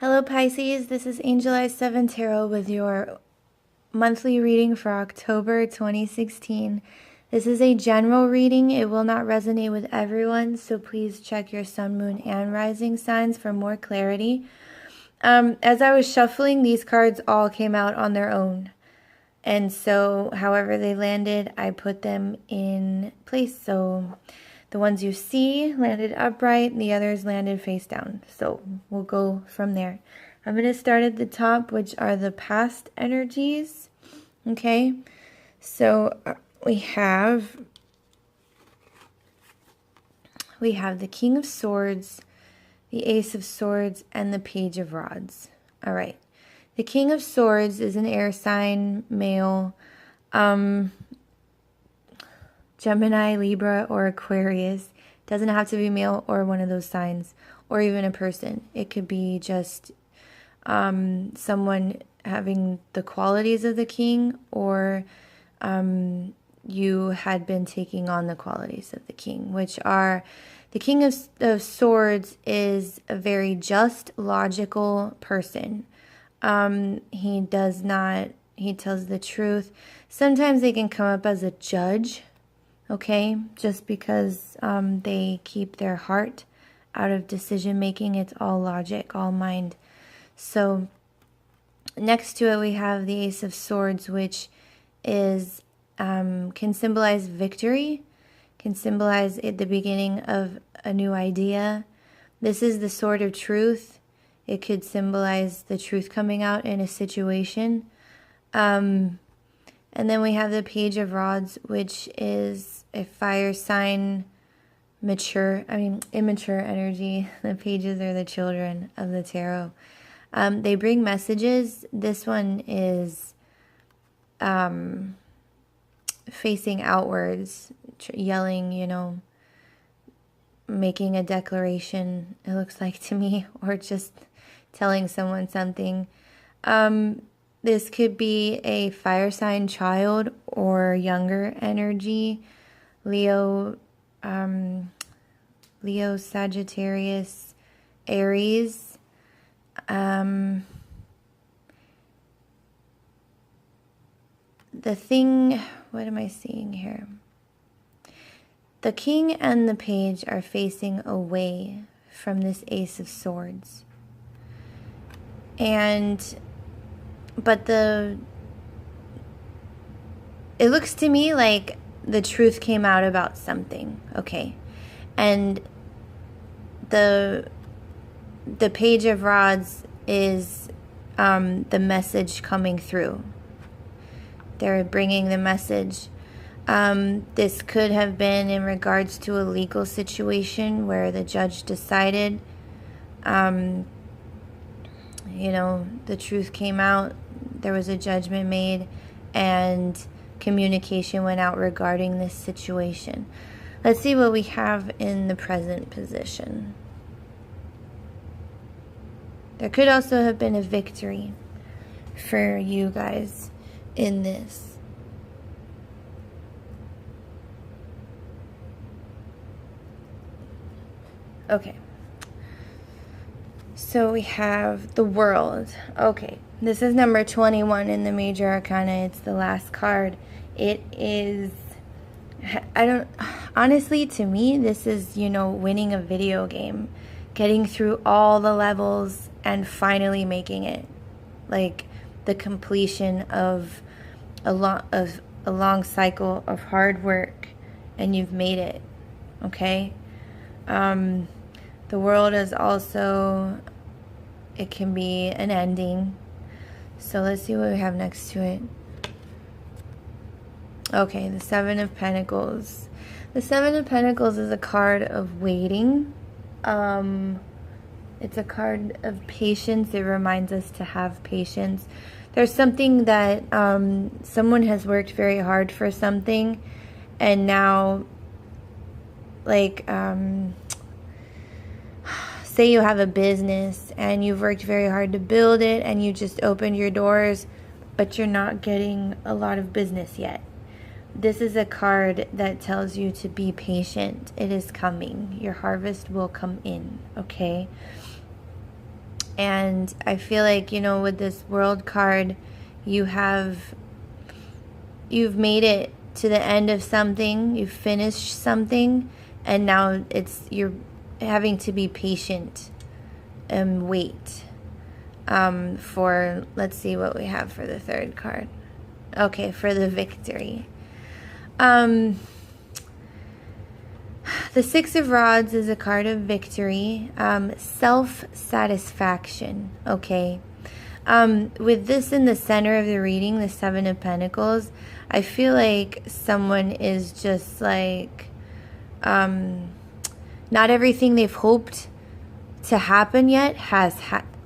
Hello Pisces, this is Angel Eyes 7 Tarot with your monthly reading for October 2016. This is a general reading. It will not resonate with everyone, so please check your sun, moon, and rising signs for more clarity. As I was shuffling, these cards all came out on their own. And so, however they landed, I put them in place. So the ones you see landed upright, the others landed face down. So we'll go from there. I'm going to start at the top, which are the past energies. Okay, so we have the King of Swords, the Ace of Swords, and the Page of Rods. All right. The King of Swords is an air sign, male, Gemini, Libra, or Aquarius. Doesn't have to be male or one of those signs, or even a person. It could be just someone having the qualities of the king, or you had been taking on the qualities of the king, which are the King of Swords is a very just, logical person. He tells the truth. Sometimes they can come up as a judge. Okay, just because they keep their heart out of decision making. It's all logic, all mind. So next to it we have the Ace of Swords, which is can symbolize victory, can symbolize the beginning of a new idea. This is the sword of truth. It could symbolize the truth coming out in a situation. And then we have the Page of Rods, which is a fire sign, immature energy. The pages are the children of the tarot. They bring messages. This one is facing outwards, yelling, making a declaration, it looks like to me, or just telling someone something. This could be a fire sign child or younger energy. Leo, Sagittarius, Aries. What am I seeing here? The king and the page are facing away from this Ace of Swords. But it looks to me like the truth came out about something, okay? And the Page of Rods is the message coming through. They're bringing the message. This could have been in regards to a legal situation where the judge decided, the truth came out, there was a judgment made, and communication went out regarding this situation. Let's see what we have in the present position. There could also have been a victory for you guys in this. Okay. So we have the World. Okay. This is number 21 in the Major Arcana. It's the last card. It is, honestly, to me, this is, winning a video game. Getting through all the levels and finally making it. Like the completion of a long cycle of hard work, and you've made it. Okay? The World is also, it can be an ending. So let's see what we have next to it. Okay, the Seven of Pentacles. The Seven of Pentacles is a card of waiting. It's a card of patience. It reminds us to have patience. There's something that someone has worked very hard for something, and now, say you have a business and you've worked very hard to build it and you just opened your doors, but you're not getting a lot of business yet. This is a card that tells you to be patient. It is coming. Your harvest will come in, okay? And I feel like, with this World card, you've made it to the end of something, you've finished something, and now you're having to be patient and wait for, let's see what we have for the third card. Okay, for the victory. The Six of Rods is a card of victory, self-satisfaction, okay? With this in the center of the reading, the Seven of Pentacles, I feel like someone is just like, not everything they've hoped to happen yet has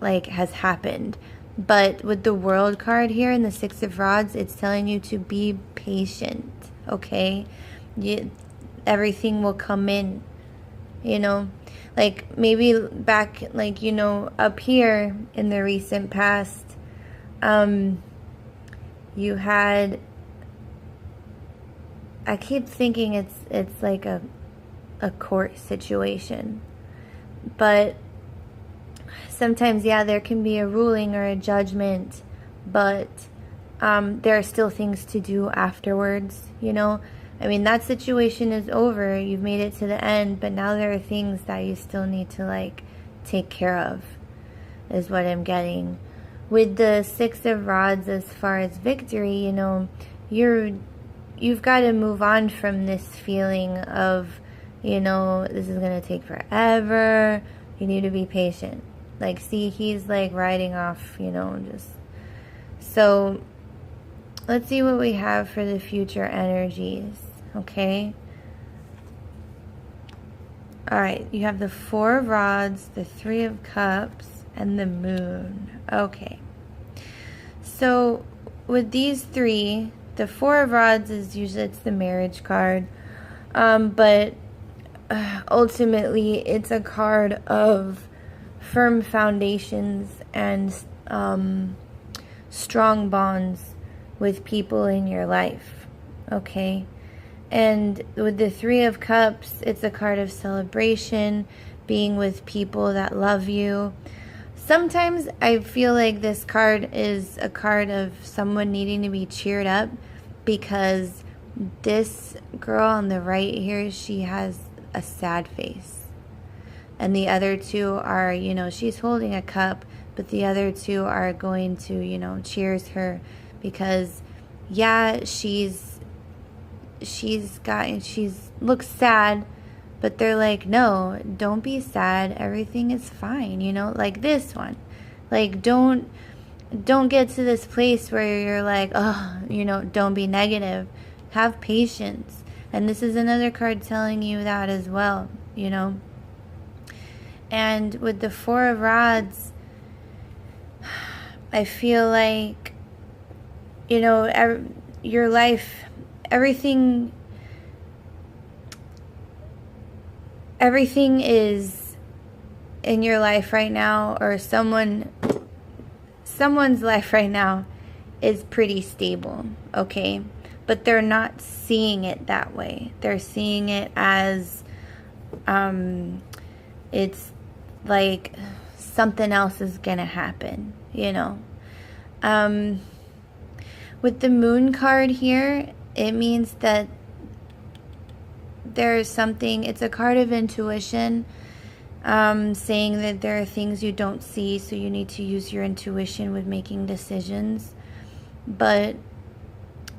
happened. But with the World card here and the Six of Rods, it's telling you to be patient, okay? Everything will come in, like maybe back, like, up here in the recent past, you had, I keep thinking it's like a court situation, but sometimes, yeah, there can be a ruling or a judgment, but there are still things to do afterwards, I mean, that situation is over. You've made it to the end, but now there are things that you still need to, like, take care of, is what I'm getting. With the Six of Rods, as far as victory, you've got to move on from this feeling of, this is going to take forever. You need to be patient. Like, see, he's, like, riding off, just. So, let's see what we have for the future energies. Okay. All right. You have the Four of Rods, the Three of Cups, and the Moon. Okay. So with these three, the Four of Rods is usually, it's the marriage card. But ultimately it's a card of firm foundations and strong bonds with people in your life. Okay. And with the Three of Cups, it's a card of celebration, being with people that love you. Sometimes I feel like this card is a card of someone needing to be cheered up, because this girl on the right here, she has a sad face. And the other two are, she's holding a cup, but the other two are going to, cheers her, because, yeah, she looks sad, but they're like, no, don't be sad, everything is fine, like this one. Like, don't get to this place where you're like, oh, don't be negative. Have patience. And this is another card telling you that as well, And with the Four of Rods, I feel like, your life, everything is in your life right now, or someone's life right now is pretty stable, okay? But they're not seeing it that way. They're seeing it as it's like something else is gonna happen, With the Moon card here, it means that there's something, it's a card of intuition, saying that there are things you don't see, so you need to use your intuition with making decisions. But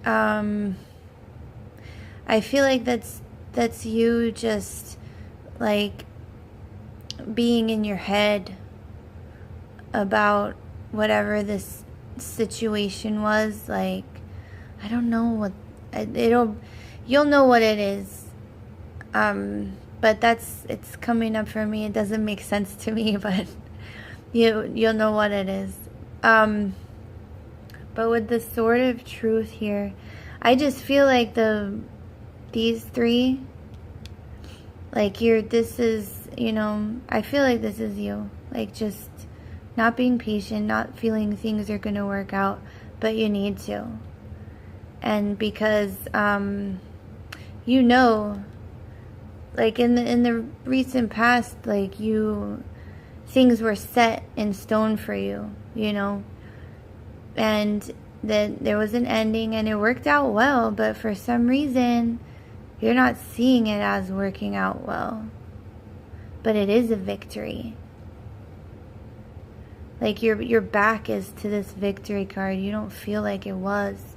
I feel like that's you just like being in your head about whatever this situation was. Like, I don't know what you'll know what it is, but it's coming up for me. It doesn't make sense to me, but you'll know what it is. But with the Sword of Truth here, I just feel like these three, like this is, I feel like this is you, like just not being patient, not feeling things are going to work out, but you need to. And because, like in the recent past, like things were set in stone for you, you know, and that there was an ending and it worked out well, but for some reason you're not seeing it as working out well. But it is a victory. Like your back is to this victory card. You don't feel like it was.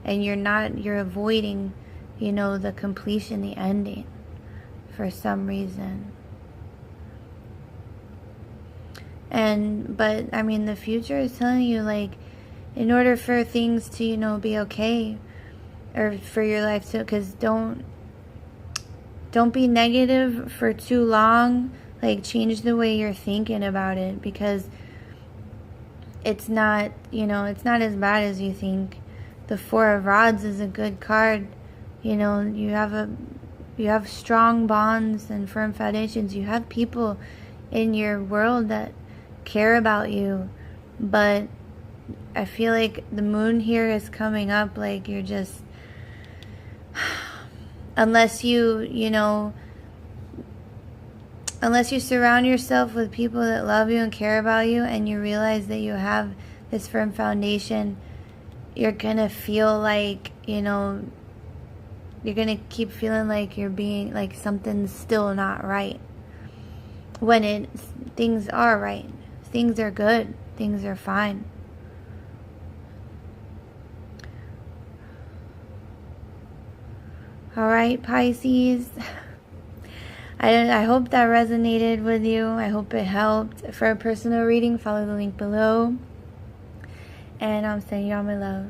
And you're avoiding, you know, the completion, the ending for some reason. But I mean, the future is telling you, like, in order for things to, you know, be okay, or for your life to, because don't be negative for too long. Like, change the way you're thinking about it, because it's not, you know, it's not as bad as you think. The Four of Rods is a good card. You know, you have strong bonds and firm foundations. You have people in your world that care about you, but I feel like the moon here is coming up, like you're just, unless you surround yourself with people that love you and care about you, and you realize that you have this firm foundation, you're gonna feel like, you know, you're gonna keep feeling like you're being, like something's still not right, when things are right. Things are good. Things are fine. All right, Pisces. I hope that resonated with you. I hope it helped. For a personal reading, follow the link below. And I'm sending you all my love.